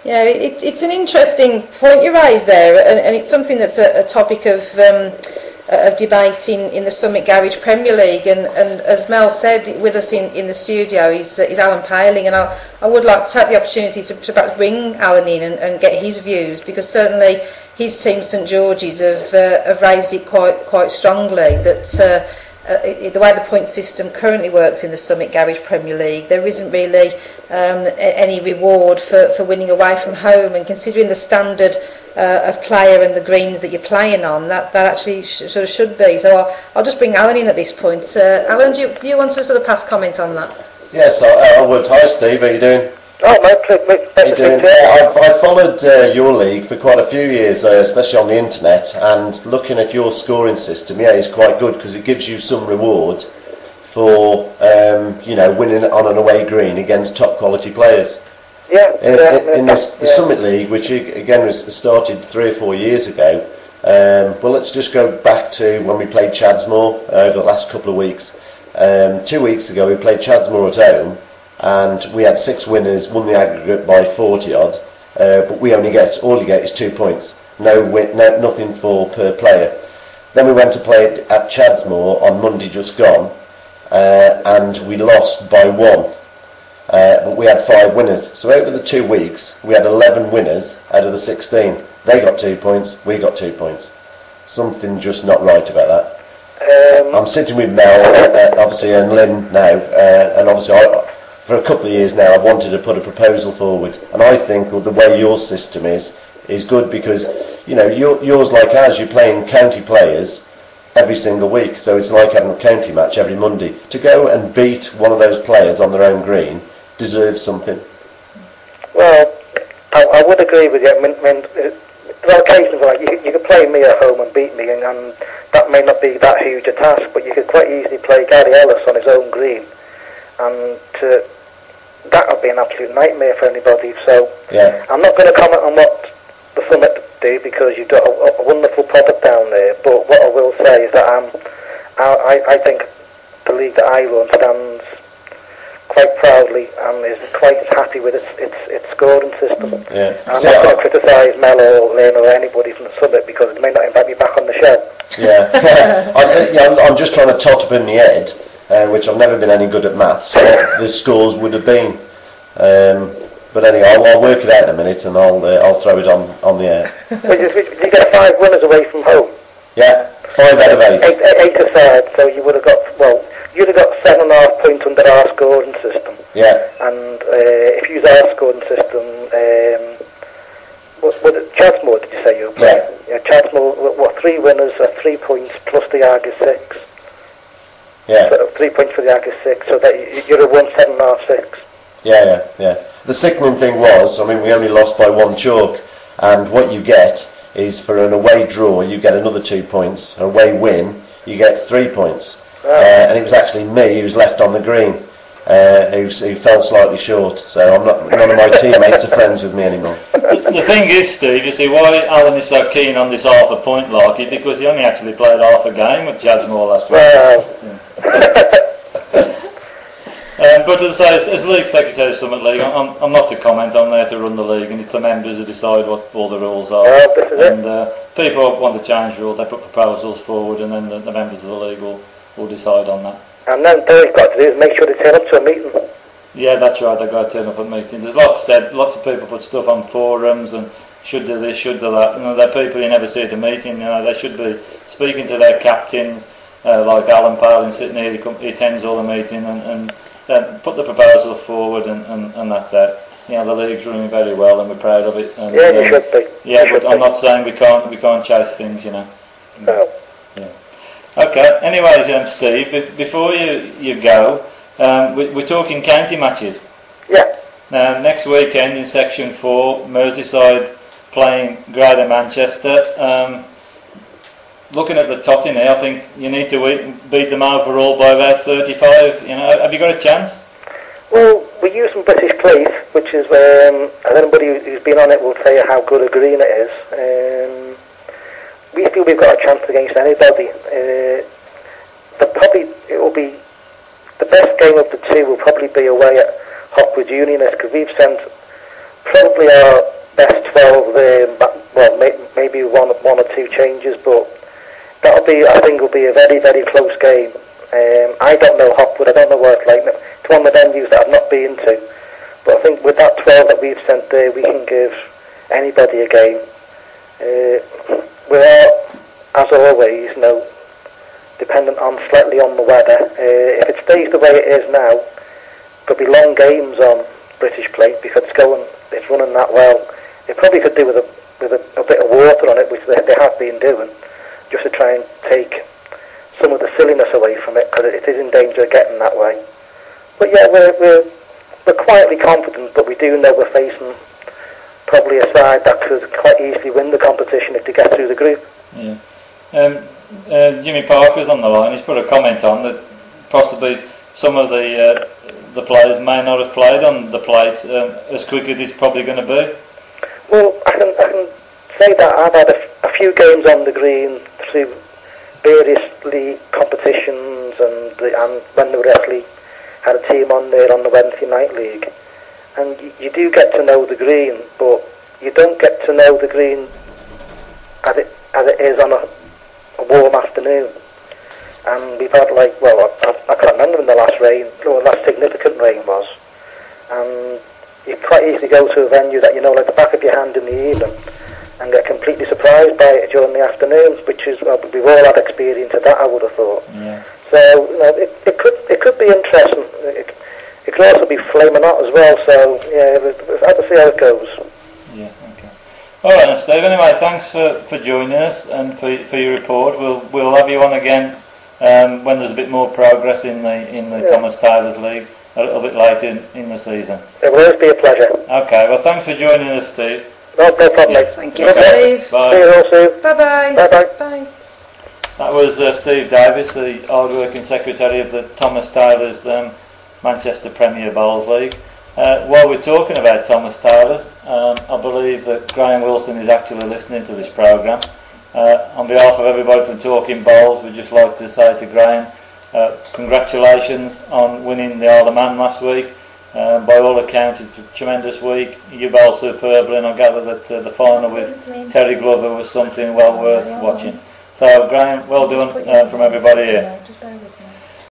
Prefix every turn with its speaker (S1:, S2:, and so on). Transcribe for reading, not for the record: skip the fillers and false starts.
S1: Yeah, it's an interesting point you raise there, and it's something that's a topic of debate in the Summit Garage Premier League. And as Mel said, with us in the studio is Alan Paling, and I would like to take the opportunity to perhaps bring Alan in and get his views, because certainly his team, St George's, have raised it quite strongly that. The way the point system currently works in the Summit Garage Premier League, there isn't really any reward for winning away from home, and considering the standard of player and the greens that you're playing on, that actually sort of should be. So I'll just bring Alan in at this point. Alan, do you want to sort of pass comment on that?
S2: Yes, I would. Hi Steve, how are you doing?
S3: Oh,
S2: I've followed your league for quite a few years, especially on the internet, and looking at your scoring system, yeah, it's quite good because it gives you some reward for winning on an away green against top quality players.
S3: Yeah.
S2: In the Summit League, which again was started 3 or 4 years ago. Well, let's just go back to when we played Chadsmore over the last couple of weeks. 2 weeks ago, we played Chadsmore at home. And we had 6 winners, won the aggregate by 40 odd, but all you get is 2 points, nothing per player. Then we went to play at Chadsmore on Monday just gone, and we lost by 1, but we had 5 winners. So over the 2 weeks, we had 11 winners out of the 16. They got 2 points, we got 2 points. Something just not right about that. I'm sitting with Mel, obviously, and Lynn now, and obviously for a couple of years now I've wanted to put a proposal forward, and I think the way your system is good, because yours, like ours, you're playing county players every single week, so it's like having a county match every Monday. To go and beat one of those players on their own green deserves something.
S3: Well, I would agree with you. I mean, there are occasions like you could play me at home and beat me, and that may not be that huge a task, but you could quite easily play Gary Ellis on his own green, and that would be an absolute nightmare for anybody. So
S2: yeah.
S3: I'm not going to comment on what the Summit do, because you've got a wonderful product down there, but what I will say is that I think the league that I run stands quite proudly and is quite happy with its scoring system.
S2: Yeah.
S3: And I'm not going to criticise Mel or Lynn or anybody from the Summit, because it may not invite me back on the show.
S2: Yeah. I'm just trying to tot up in my head, which I've never been any good at maths, what the scores would have been. But anyway, I'll work it out in a minute, and I'll throw it on the air.
S3: You get 5 winners away from home.
S2: Yeah, 5 out of 8.
S3: 8 aside, so you would have got, you'd have got 7.5 points under our scoring system.
S2: Yeah.
S3: And if you use our scoring system, what Chadsmore did you say you were playing? Yeah. Chadsmore, 3 winners are 3 points plus the Argus 6.
S2: Yeah.
S3: So 3 points for the Argus 6, so that you'd have won 7.5, 6.
S2: Yeah. The sickening thing was, we only lost by 1 chalk, and what you get is, for an away draw, you get another 2 points. An away win, you get 3 points. And it was actually me who was left on the green, who fell slightly short. So none of my teammates are friends with me anymore.
S4: The thing is, Steve, you see why Alan is so keen on this half a point larky, because he only actually played half a game with Chadsmore last week. But as I say, as League Secretary of Summit League, I'm not to comment. I'm there to run the league, and it's the members who decide what all the rules are. And people want to change rules, they put proposals forward, and then the members of the league will decide on that.
S3: And then all they've got to do is make sure they turn up to a meeting.
S4: Yeah, that's right, they've got to turn up at meetings. There's lots said, lots of people put stuff on forums and should do this, should do that. They're people you never see at a meeting. They should be speaking to their captains, like Alan Paling sitting here, he attends all the meeting and put the proposal forward, and that's it. The league's running very well, and we're proud of it. And,
S3: you should be.
S4: Yeah, but I'm not saying we can't chase things,
S3: No.
S4: Yeah. Okay. Anyway, Steve, before you go, we're talking county matches.
S3: Yeah.
S4: Now, next weekend in Section 4, Merseyside playing Greater Manchester. Looking at the totting here, I think you need to beat them overall by about 35. Have you got a chance? Well,
S3: we use some British Place, which is and anybody who's been on it will tell you how good a green it is. We feel we've got a chance against anybody. It will be the best game of the 2 will probably be away at Hopwood Unionist, because we've sent probably our best 12 there. Well, maybe one or two changes, but that'll be, I think, will be a very, very close game. I don't know Hopwood. I don't know what it's like. It's one of the venues that I've not been to, but I think with that 12 that we've sent there, we can give anybody a game. We're, as always, dependent slightly on the weather. If it stays the way it is now, could be long games on British Plate because it's running that well. It probably could do with a bit of water on it, which they have been doing, just to try and take some of the silliness away from it, because it is in danger of getting that way. But yeah, we're quietly confident, but we do know we're facing probably a side that could quite easily win the competition if they get through the group.
S4: Yeah. Jimmy Parker's on the line. He's put a comment on that possibly some of the players may not have played on the plate as quick as it's probably going to be.
S3: Well, I can say that I've had a few games on the green through various league competitions, and when they were actually had a team on there on the Wednesday night league, and you do get to know the green, but you don't get to know the green as it is on a warm afternoon. And we've had I can't remember when the last last significant rain was, and you quite easily go to a venue that like the back of your hand in the evening and get completely surprised by it during the afternoons, which is, we've all had experience of that, I would have thought.
S4: Yeah.
S3: So it could be interesting. It could also be flaming hot as well, so yeah, we'll have to see how it goes.
S4: Yeah, okay. Alright then, Steve, anyway, thanks for joining us and for your report. We'll have you on again when there's a bit more progress in the Thomas Tyler's League a little bit later in the season.
S3: It will always be a pleasure.
S4: Okay, well thanks for joining us, Steve.
S3: No problem,
S4: Yeah.
S3: mate.
S1: Thank you, Steve.
S4: Bye.
S3: See you all soon.
S1: Bye-bye.
S3: Bye-bye.
S1: Bye.
S4: That was Steve Davis, the hard-working secretary of the Thomas Tyler's Manchester Premier Bowls League. While we're talking about Thomas Tyler's, I believe that Graham Wilson is actually listening to this programme. On behalf of everybody from Talking Bowls, we'd just like to say to Graham, congratulations on winning the Isle of Man last week. By all accounts, it's a tremendous week. You bowled superbly, and I gather that the final with Terry Glover was something well worth watching. So, Graham, well done from everybody here.